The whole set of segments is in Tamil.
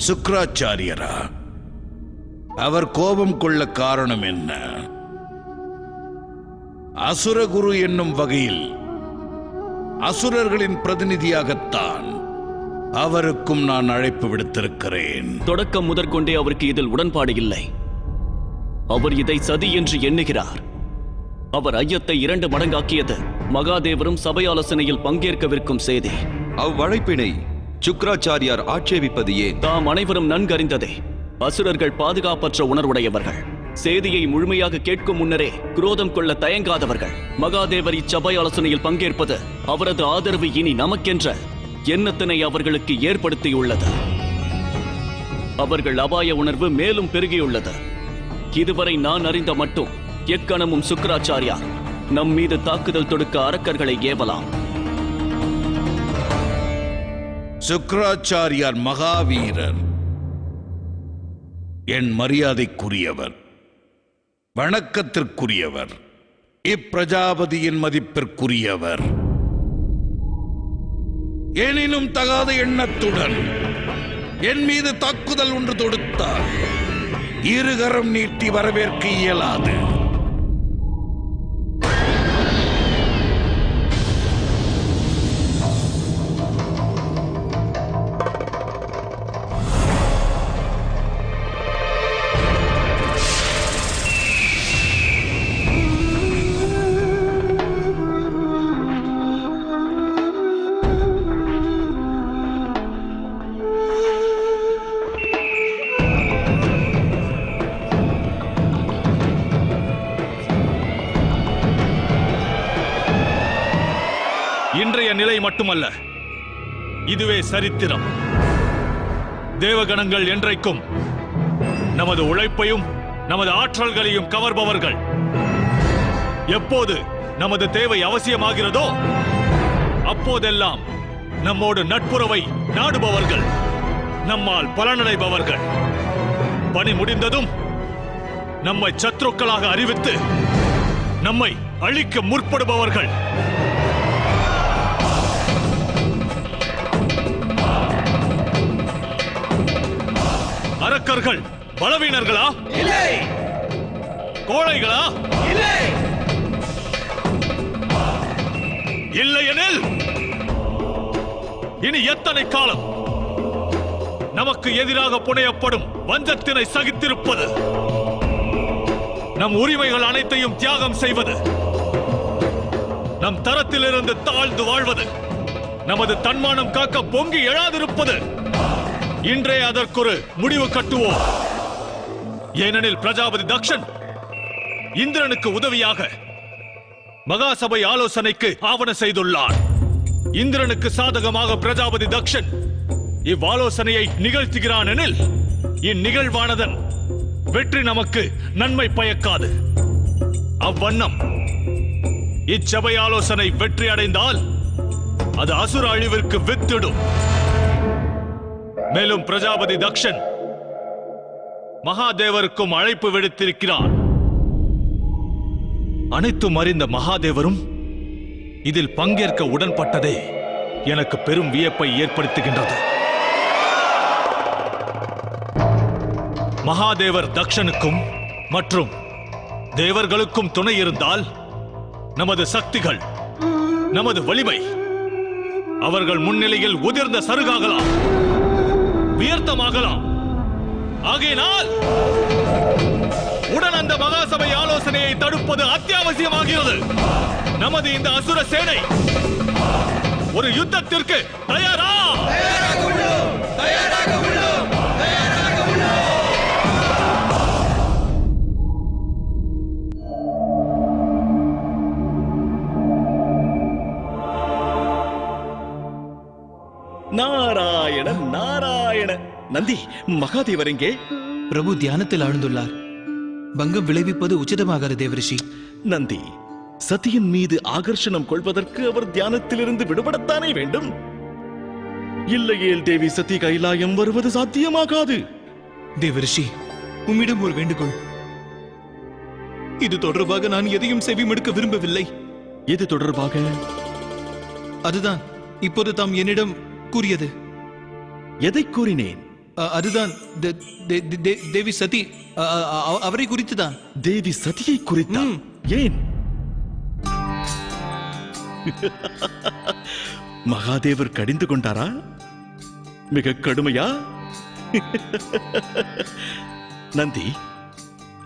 சுக்ராச்சாரியரா? அவர் கோபம் கொள்ள காரணம் என்ன? அசுரகுரு என்னும் வகையில் அசுரர்களின் பிரதிநிதியாகத்தான் அவருக்கும் நான் அழைப்பு விடுத்திருக்கிறேன். தொடக்கம் முதற்கொண்டே அவருக்கு இதில் உடன்பாடு இல்லை. அவர் இதை சதி என்று எண்ணுகிறார். அவர் ஐயத்தை 2 மடங்காக்கியது மகாதேவரும் சபை ஆலோசனையில் பங்கேற்கவிருக்கும் செய்தி. அவ்வழைப்பினை சுக்ராச்சாரியார் ஆட்சேபிப்பது ஏன்? தாம் அனைவரும் நன்கறிந்ததே. அசுரர்கள் பாதுகாப்பற்ற உணர்வுடையவர்கள். செய்தியை முழுமையாக கேட்கும் முன்னரே குரோதம் கொள்ள தயங்காதவர்கள். மகாதேவர் இச்சபை ஆலோசனையில் பங்கேற்பது அவரது ஆதரவு இனி நமக்கென்ற எண்ணத்தினை அவர்களுக்கு ஏற்படுத்தியுள்ளது. அவர்கள் அபாய உணர்வு மேலும் பெருகியுள்ளது. இதுவரை நான் அறிந்த மட்டும் எக்கணமும் சுக்ராச்சாரியார் நம் மீது தாக்குதல் தொடுக்க அரக்கர்களை ஏவலாம். சுக்ராச்சாரியார் மகாவீரர், என் மரியாதைக்குரியவர், வணக்கத்திற்குரியவர், இப்பிரஜாபதியின் மதிப்பிற்குரியவர். எனினும் தகாத எண்ணத்துடன் என் மீது தாக்குதல் ஒன்று தொடுத்தார் இருகரம் நீட்டி வரவேற்க இயலாது. இன்றைய நிலை மட்டுமல்ல, இதுவே சரித்திரம். தேவகணங்கள் என்றைக்கும் நமது உழைப்பையும் நமது ஆற்றல்களையும் கவர்பவர்கள். எப்போது நமது தேவை அவசியமாகிறதோ அப்போதெல்லாம் நம்மோடு நட்புறவை நாடுபவர்கள், நம்மால் பலனடைபவர்கள். பணி முடிந்ததும் நம்மை சத்ருக்களாக அறிவித்து நம்மை அழிக்க முற்படுபவர்கள். அரக்கர்கள் பலவீனர்களா? இல்லை. கோழைகளா? இல்லை. இல்லையெனில் இனி எத்தனை காலம் நமக்கு எதிராக புனையப்படும் வஞ்சத்தினை சகித்திருப்பது? நம் உரிமைகள் அனைத்தையும் தியாகம் செய்வது, நம் தரத்திலிருந்து தாழ்ந்து வாழ்வது, நமது தன்மானம் காக்க பொங்கி எழாதிருப்பது. இன்றே அதற்கொரு முடிவு கட்டுவோம். ஏனெனில் பிரஜாபதி தக்ஷன் இந்திரனுக்கு உதவியாக மகாசபை ஆலோசனைக்கு ஆவண செய்துள்ளார். இந்திரனுக்கு சாதகமாக பிரஜாபதி தக்ஷன் இவ்வாலோசனையை நிகழ்த்துகிறான் எனில் இந்நிகழ்வானதன் வெற்றி நமக்கு நன்மை பயக்காது. அவ்வண்ணம் இச்சபை ஆலோசனை வெற்றி அடைந்தால் அது அசுர அழிவிற்கு வித்திடும். மேலும் பிரஜாபதி தக்ஷன் மகாதேவருக்கும் அழைப்பு விடுத்திருக்கிறார். அனைத்தும் அறிந்த மகாதேவரும் இதில் பங்கேற்க உடன்பட்டதே எனக்கு பெரும் வியப்பை ஏற்படுத்துகின்றது. மகாதேவர் தக்ஷனுக்கும் மற்றும் தேவர்களுக்கும் துணை இருந்தால் நமது சக்திகள், நமது வலிமை அவர்கள் முன்னிலையில் உதிர்ந்த சருகாகலாம், வியர்த்தமாகலாம். ஆகையினால் உடன் அந்த மகாசபை ஆலோசனையை தடுப்பது அத்தியாவசியமாகிறது. நமது இந்த அசுர சேனை ஒரு யுத்தத்திற்கு தயாரா? நாராயண நாராயண. நந்தி, மகாதேவர் எங்கே? பிரபு தியானத்தில் ஆழ்ந்துள்ளார். பங்கம் விளைவிப்பது உச்சிதமாகாது தேவரிஷி. நந்தி, சதியின் மீது ஆகர்ஷணம் கொள்வதற்கு அவர் தியானத்திலிருந்து விடுபடத்தானே வேண்டும். இல்லையேல் தேவி சதி கைலாயம் வருவது சாத்தியமாகாது. தேவரிஷி, உம்மிடம் ஒரு வேண்டுகோள். இது தொடர்பாக நான் எதையும் செவிமடுக்க விரும்பவில்லை. எது தொடர்பாக? அதுதான் இப்போது தாம் என்னிடம் கூறியது. எதை கூறினேன்? அதுதான் தேவி சதி அவரை குறித்து தான். தேவி சதியை குறித்து ஏன்? மகாதேவர் கடிந்து கொண்டாரா? மிக கடுமையா? நந்தி,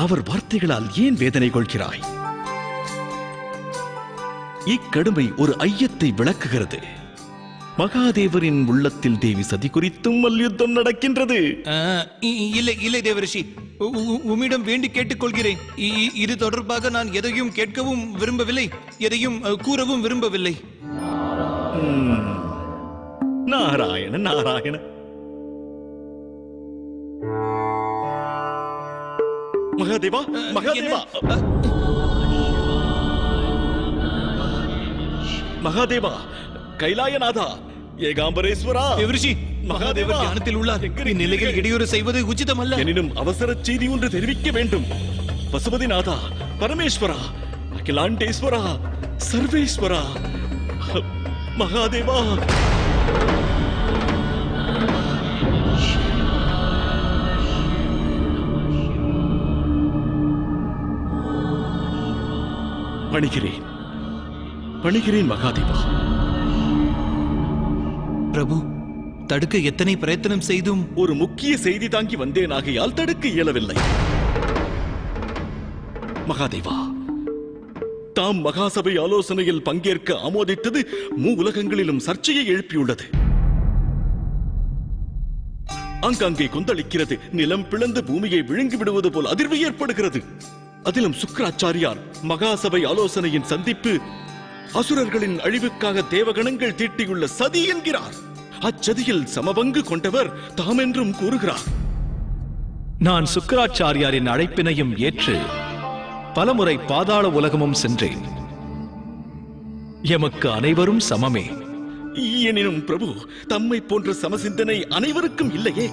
அவர் வார்த்தைகளால் ஏன் வேதனை கொள்கிறாய்? இக்கடுமை ஒரு ஐயத்தை விளக்குகிறது. மகாதேவரின் உள்ளத்தில் தேவி சதி குறித்தும் மல்யுத்தம் நடக்கின்றது. இல்லை இல்லை தேவரிஷி, உம்மிடம் வேண்டி கேட்டுக்கொள்கிறேன். இது தொடர்பாக நான் எதையும் கேட்கவும் விரும்பவில்லை, எதையும் கூறவும் விரும்பவில்லை. நாராயண நாராயண. மகாதேவா, மகாதேவா, மகாதேவா, கைலாயநாதா, ஏகாம்பரேஸ்வரா, தேவரிஷி, மகாதேவர் தியானத்தில் உள்ளார். இந்நிலையில் இடையூறு செய்வது உச்சிதமல்ல. எனினும் அவசர செய்தி ஒன்று தெரிவிக்க வேண்டும். பசுபதிநாதா, பரமேஸ்வரா, அகிலாண்டேஸ்வரா, சர்வேஸ்வரா, மகாதேவா, பணிகிறேன், பணிகிறேன் மகாதேவா. பிரபு, தடுக்க எத்தனை பிரயத்தனம் செய்தும் ஒரு முக்கிய செய்தி தாங்கி வந்தேன், ஆகையால் தடுக்க இயலவில்லை. மகாதேவா, தாம் மகாசபை ஆலோசனையில் பங்கேற்க ஆமோதித்தது மூவுலகங்களிலும் சர்ச்சையை எழுப்பியுள்ளது. அங்கங்கே கொந்தளிக்கிறது. நிலம் பிளந்து பூமியை விழுங்கி விடுவது போல் அதிர்வு ஏற்படுகிறது. அதிலும் சுக்கிராச்சாரியார் மகாசபை ஆலோசனையின் சந்திப்பு அசுரர்களின் அழிவுக்காக தேவகணங்கள் தீட்டியுள்ள சதி என்கிறார். அச்சதியில் சமபங்கு கொண்டவர் தாம் என்றும் கூறுகிறார். நான் சுக்கிராச்சாரியாரின் அழைப்பினையும் ஏற்று பலமுறை பாதாள உலகமும் சென்றேன். எமக்கு அனைவரும் சமமே. எனினும் பிரபு, தம்மை போன்ற சமசிந்தனை அனைவருக்கும் இல்லையே.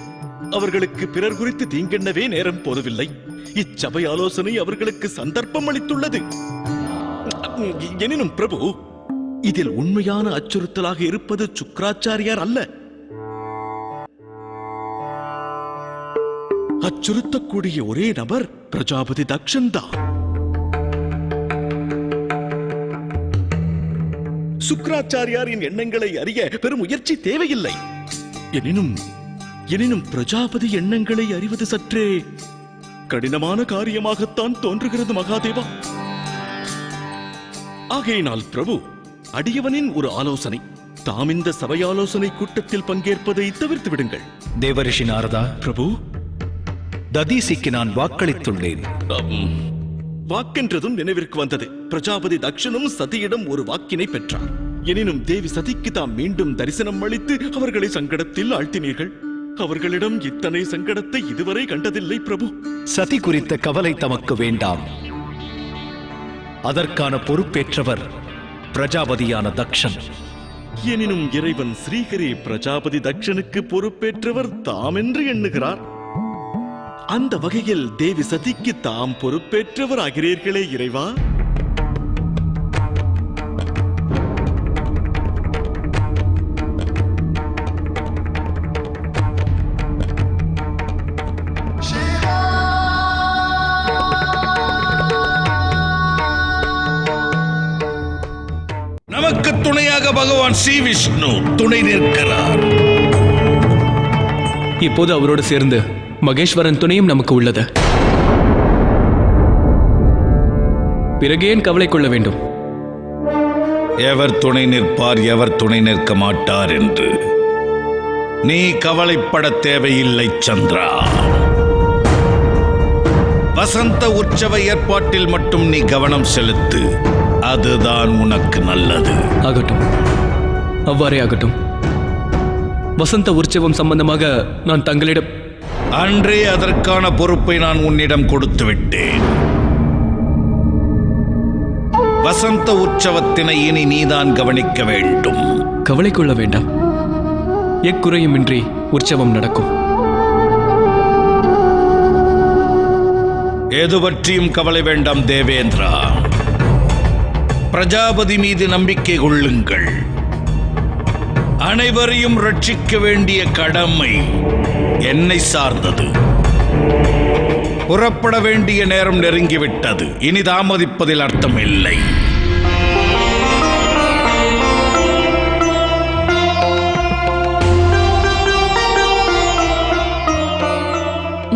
அவர்களுக்கு பிறர் குறித்து தீங்கெண்ணவே நேரம் போதவில்லை. இச்சபை ஆலோசனை அவர்களுக்கு சந்தர்ப்பம் அளித்துள்ளது. எனினும் பிரபு, இதில் உண்மையான அச்சுறுத்தலாக இருப்பது சுக்கிராச்சாரியார் அல்ல. அச்சுறுத்தக்கூடிய ஒரே நபர் பிரஜாபதி தக்ஷன் தான். சுக்கிராச்சாரியாரின் எண்ணங்களை அறிய பெரும் முயற்சி தேவையில்லை. எனினும் பிரஜாபதி எண்ணங்களை அறிவது சற்றே கடினமான காரியமாகத்தான் தோன்றுகிறது மகாதேவா. ஆகையினால் பிரபு, அடியவனின் ஒரு ஆலோசனை. தாம் இந்த சபை ஆலோசனை கூட்டத்தில் பங்கேற்பதை தவிர்த்து விடுங்கள். தேவரிஷி நாரதா, பிரபு, ததீசிக்கு நான் வாக்களித்துள்ளேன். வாக்கென்றதும் நினைவிற்கு வந்தது. பிரஜாபதி தக்ஷனும் சதியிடம் ஒரு வாக்கினை பெற்றார். எனினும் தேவி சதிக்கு தாம் மீண்டும் தரிசனம் அளித்து அவர்களை சங்கடத்தில் ஆழ்த்தினீர்கள். அவர்களிடம் இத்தனை சங்கடத்தை இதுவரை கண்டதில்லை பிரபு. சதி குறித்த கவலை தமக்கு வேண்டாம். அதற்கான பொறுப்பேற்றவர் பிரஜாபதியான தக்ஷன். எனினும் இறைவன் ஸ்ரீஹரி பிரஜாபதி தக்ஷனுக்கு பொறுப்பேற்றவர் தாம் என்று எண்ணுகிறார். அந்த வகையில் தேவி சதிக்கு தாம் பொறுப்பேற்றவர் ஆகிறீர்களே இறைவா. நமக்கு துணையாக பகவான் ஸ்ரீ விஷ்ணு துணை நிற்கிறார். இப்போது அவரோடு சேர்ந்து மகேஸ்வரன் துணையும் நமக்கு உள்ளது. பிறகு ஏன் கவலை கொள்ள வேண்டும்? எவர் துணை நிற்பார், எவர் துணை நிற்க மாட்டார் என்று நீ கவலைப்பட தேவையில்லை சந்திரா. வசந்த உற்சவ ஏற்பாட்டில் மட்டும் நீ கவனம் செலுத்து. அதுதான் உனக்கு நல்லது. ஆகட்டும், அவ்வாறே ஆகட்டும். வசந்த உற்சவம் சம்பந்தமாக நான் தங்களிடம் அன்றே அதற்கான பொறுப்பை நான் உன்னிடம் கொடுத்து விட்டேன். வசந்த உற்சவத்தினை இனி நீதான் கவனிக்க வேண்டும். கவலை கொள்ள வேண்டாம். எக்குறையுமின்றி உற்சவம் நடக்கும். எது பற்றியும் கவலை வேண்டாம் தேவேந்திரா. பிரஜாபதி மீது நம்பிக்கை கொள்ளுங்கள். அனைவரையும் ரட்சிக்க வேண்டிய கடமை என்னை சார்ந்தது. புறப்பட வேண்டிய நேரம் நெருங்கிவிட்டது. இனி தாமதிப்பதில் அர்த்தமில்லை.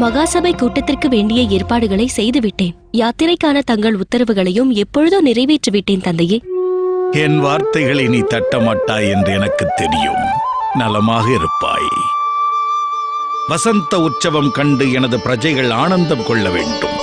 மகாசபை கூட்டத்திற்கு வேண்டிய ஏற்பாடுகளை செய்துவிட்டேன். யாத்திரைக்கான தங்கள் உத்தரவுகளையும் எப்பொழுதோ நிறைவேற்றிவிட்டேன் தந்தையே. என் வார்த்தைகளை நீ தட்டமாட்டாய் என்று எனக்கு தெரியும். நலமாக இருப்பாய். வசந்த உற்சவம் கண்டு எனது பிரஜைகள் ஆனந்தம் கொள்ள வேண்டும்.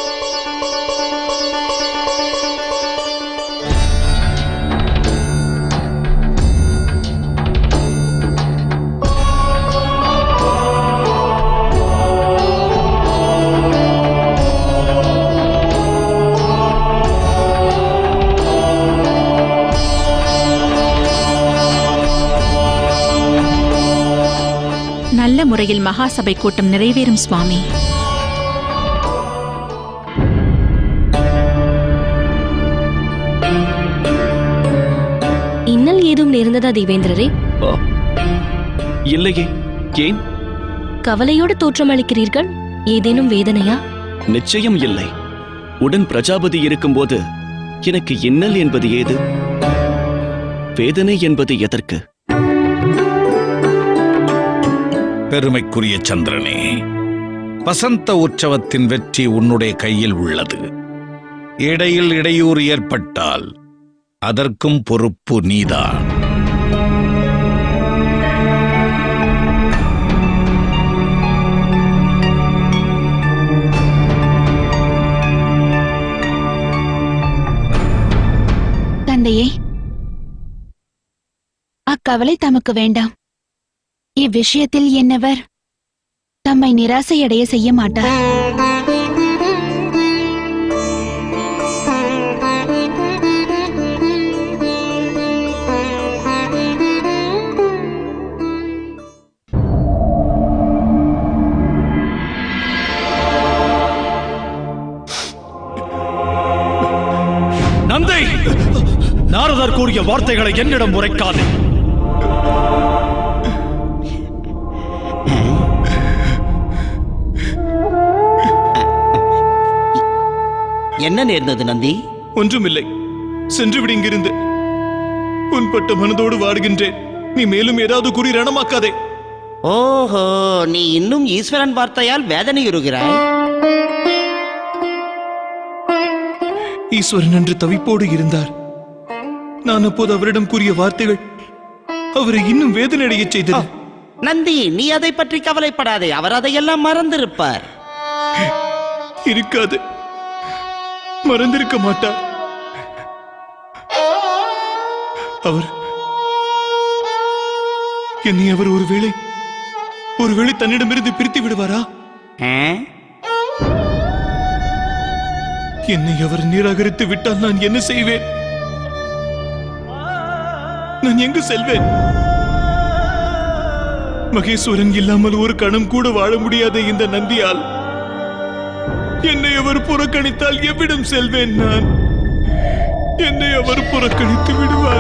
நல்ல முறையில் மகாசபை கூட்டம் நிறைவேறும் சுவாமி. இன்னல் ஏதும் நேர்ந்ததா தேவேந்திரரே? இல்லையே. ஏன் கவலையோடு தோற்றமளிக்கிறீர்கள்? ஏதேனும் வேதனையா? நிச்சயம் இல்லை. உடன் பிரஜாபதி இருக்கும்போது எனக்கு இன்னல் என்பது ஏது? வேதனை என்பது எதற்கு? பெருமைக்குரிய சந்திரனே, வசந்த உற்சவத்தின் வெற்றி உன்னுடைய கையில் உள்ளது. இடையில் இடையூறு ஏற்பட்டால் அதற்கும் பொறுப்பு நீதான். தந்தையே, அக்கவலை தமக்கு வேண்டாம். இவ்விஷயத்தில் என்னவர் தம்மை நிராசையடைய செய்ய மாட்டார். நந்தை, நாரதர் கூறிய வார்த்தைகளை என்னிடம் உரைக்காதே. என்ன நேர்ந்தது நந்தி? ஒன்றுமில்லை, சென்று விடு இங்கிருந்து. புண்பட்ட மனதோடு வாடுகின்றேன். நீ மேலும் ஏதாவது கூறி ரணமாக்காதே. ஓஹோ, நீ இன்னும் ஈஸ்வரன் வார்த்தையால் வேதனையுறுகிறாய். ஈஸ்வரன் என்று தவிப்போடு இருந்தார். நான் அப்போது அவரிடம் கூறிய வார்த்தைகள் அவரை இன்னும் வேதனையடைய செய்தது. நந்தி, நீ அதை பற்றி கவலைப்படாதே. அவர் அதையெல்லாம் மறந்திருப்பார். இருக்காது, மறந்திருக்க மாட்டார். என்னை அவர் ஒருவேளை தன்னிடமிருந்து பிரித்து விடுவாரா? என்னை அவர் நிராகரித்து விட்டால் நான் என்ன செய்வேன்? நான் எங்கு செல்வேன்? மகேஸ்வரன் இல்லாமல் ஒரு கணம் கூட வாழ முடியாத இந்த நந்தியால் என்னை அவர் புறக்கணித்தால் எவ்விடம் செல்வேன்? நான் என்னை அவர் புறக்கணித்து விடுவார்.